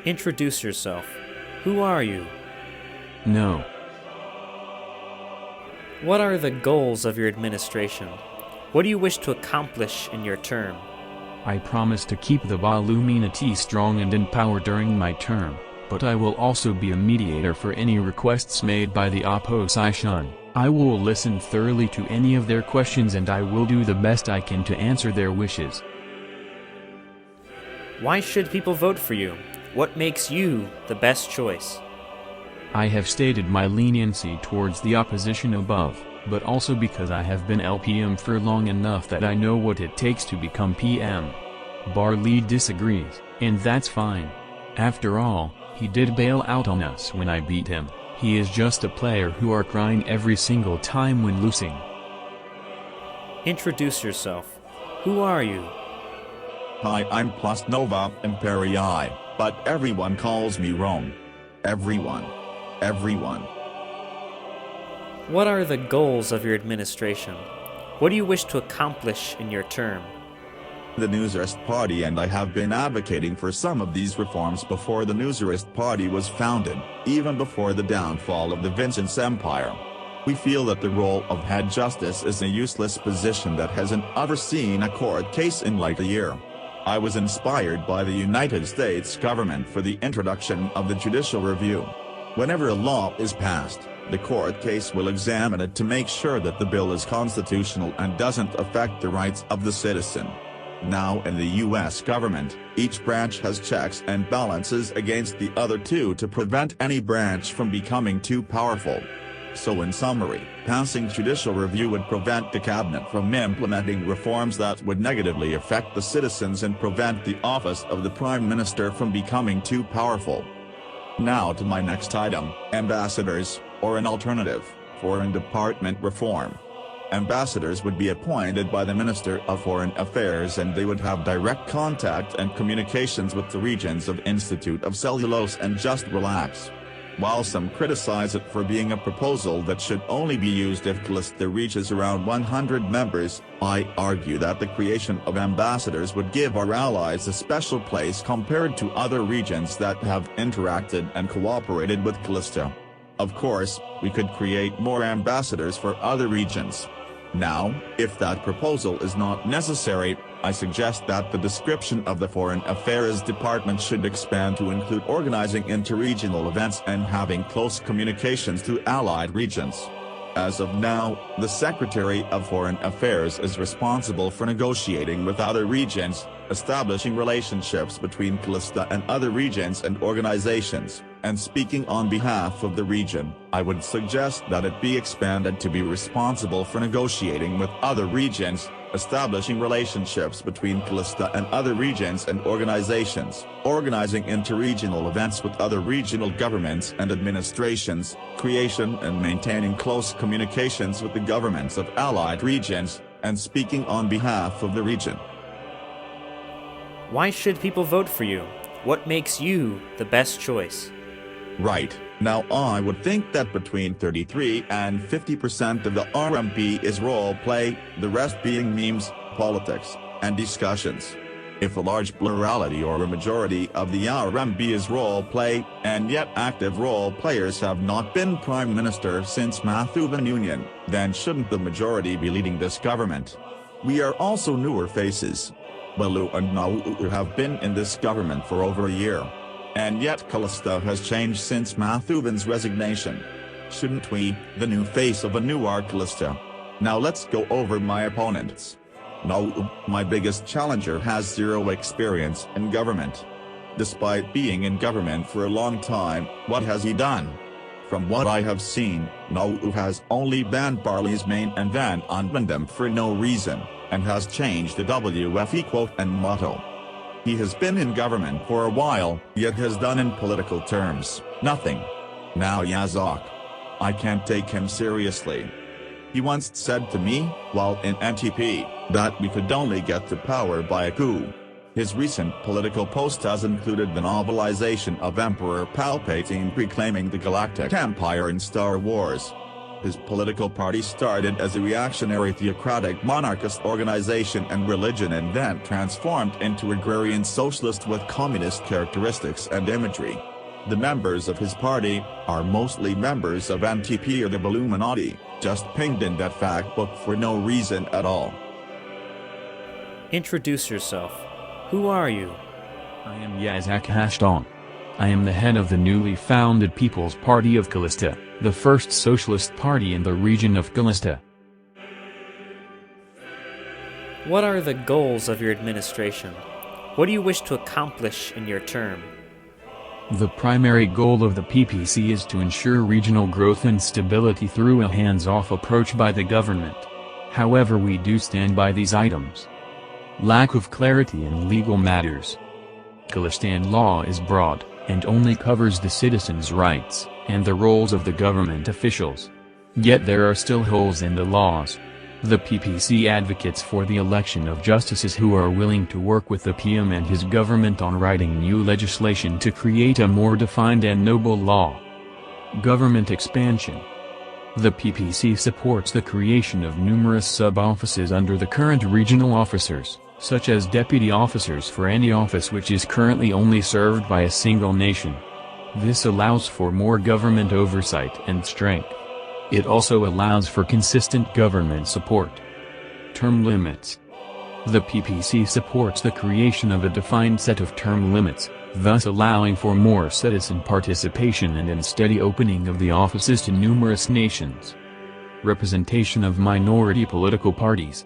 Introduce yourself. Who are you? No. What are the goals of your administration? What do you wish to accomplish in your term? I promise to keep the Voluminati strong and in power during my term, but I will also be a mediator for any requests made by the opposition. I will listen thoroughly to any of their questions and I will do the best I can to answer their wishes. Why should people vote for you? What makes you the best choice? I have stated my leniency towards the opposition above, but also because I have been LPM for long enough that I know what it takes to become PM. Barley disagrees, and that's fine. After all, he did bail out on us when I beat him. He is just a player who are crying every single time when losing. Introduce yourself. Who are you? Hi, I'm Plus Nova Imperii, but everyone calls me Rome. Everyone. What are the goals of your administration? What do you wish to accomplish in your term? The Newsarist Party and I have been advocating for some of these reforms before the Newsarist Party was founded, even before the downfall of the Vincent's Empire. We feel that the role of head justice is a useless position that hasn't ever seen a court case in like a year. I was inspired by the United States government for the introduction of the judicial review. Whenever a law is passed, the court case will examine it to make sure that the bill is constitutional and doesn't affect the rights of the citizen. Now in the US government, each branch has checks and balances against the other two to prevent any branch from becoming too powerful. So in summary, passing judicial review would prevent the cabinet from implementing reforms that would negatively affect the citizens and prevent the office of the Prime Minister from becoming too powerful. Now to my next item, ambassadors, or an alternative, Foreign Department reform. Ambassadors would be appointed by the Minister of Foreign Affairs and they would have direct contact and communications with the regions of Institute of Cellulose and Just Relax. While some criticize it for being a proposal that should only be used if Callista reaches around 100 members, I argue that the creation of ambassadors would give our allies a special place compared to other regions that have interacted and cooperated with Callista. Of course, we could create more ambassadors for other regions. Now, if that proposal is not necessary, I suggest that the description of the Foreign Affairs Department should expand to include organizing interregional events and having close communications to allied regions. As of now, the Secretary of Foreign Affairs is responsible for negotiating with other regions, establishing relationships between Callista and other regions and organizations, and speaking on behalf of the region. I would suggest that it be expanded to be responsible for negotiating with other regions, establishing relationships between Callista and other regions and organizations, organizing interregional events with other regional governments and administrations, creation and maintaining close communications with the governments of allied regions, and speaking on behalf of the region. Why should people vote for you? What makes you the best choice? Right, now I would think that between 33 and 50% of the RMP is role play, the rest being memes, politics, and discussions. If a large plurality or a majority of the RMP is role play, and yet active role players have not been Prime Minister since Mathuban Union, then shouldn't the majority be leading this government? We are also newer faces. Balu and Nau have been in this government for over a year. And yet Callista has changed since Mathuban's resignation. Shouldn't we, the new face of a new Callista? Now let's go over my opponents. Nau, my biggest challenger, has zero experience in government. Despite being in government for a long time, what has he done? From what I have seen, Nau has only banned Barley's main and then unbanned them for no reason, and has changed the WFE quote and motto. He has been in government for a while, yet has done in political terms nothing. Now Yazok. I can't take him seriously. He once said to me, while in NTP, that we could only get to power by a coup. His recent political post has included the novelization of Emperor Palpatine reclaiming the Galactic Empire in Star Wars. His political party started as a reactionary theocratic monarchist organization and religion and then transformed into agrarian socialist with communist characteristics and imagery. The members of his party are mostly members of NTP or the Illuminati, just pinged in that fact book for no reason at all. Introduce yourself. Who are you? I am Yazak Hashton. I am the head of the newly founded People's Party of Callista, the first socialist party in the region of Callista. What are the goals of your administration? What do you wish to accomplish in your term? The primary goal of the PPC is to ensure regional growth and stability through a hands-off approach by the government. However, we do stand by these items. Lack of clarity in legal matters. Callistan law is broad, and only covers the citizens' rights, and the roles of the government officials. Yet there are still holes in the laws. The PPC advocates for the election of justices who are willing to work with the PM and his government on writing new legislation to create a more defined and noble law. Government expansion. The PPC supports the creation of numerous sub-offices under the current regional officers, such as deputy officers for any office which is currently only served by a single nation. This allows for more government oversight and strength. It also allows for consistent government support. Term limits. The PPC supports the creation of a defined set of term limits, thus allowing for more citizen participation and a steady opening of the offices to numerous nations. Representation of minority political parties.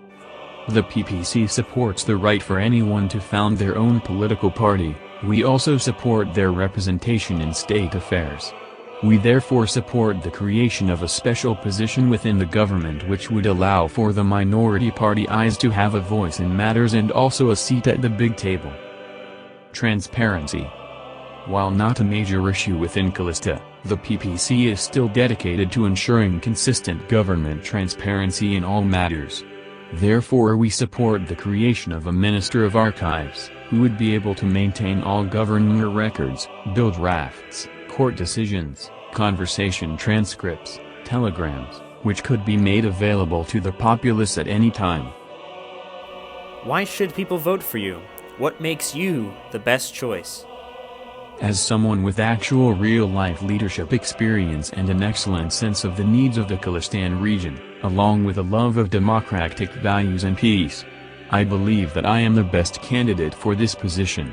The PPC supports the right for anyone to found their own political party. We also support their representation in state affairs. We therefore support the creation of a special position within the government which would allow for the minority parties to have a voice in matters and also a seat at the big table. Transparency. While not a major issue within Callista, the PPC is still dedicated to ensuring consistent government transparency in all matters. Therefore we support the creation of a Minister of Archives, who would be able to maintain all government records, build drafts, court decisions, conversation transcripts, telegrams, which could be made available to the populace at any time. Why should people vote for you? What makes you the best choice? As someone with actual real-life leadership experience and an excellent sense of the needs of the Callistan region, along with a love of democratic values and peace, I believe that I am the best candidate for this position.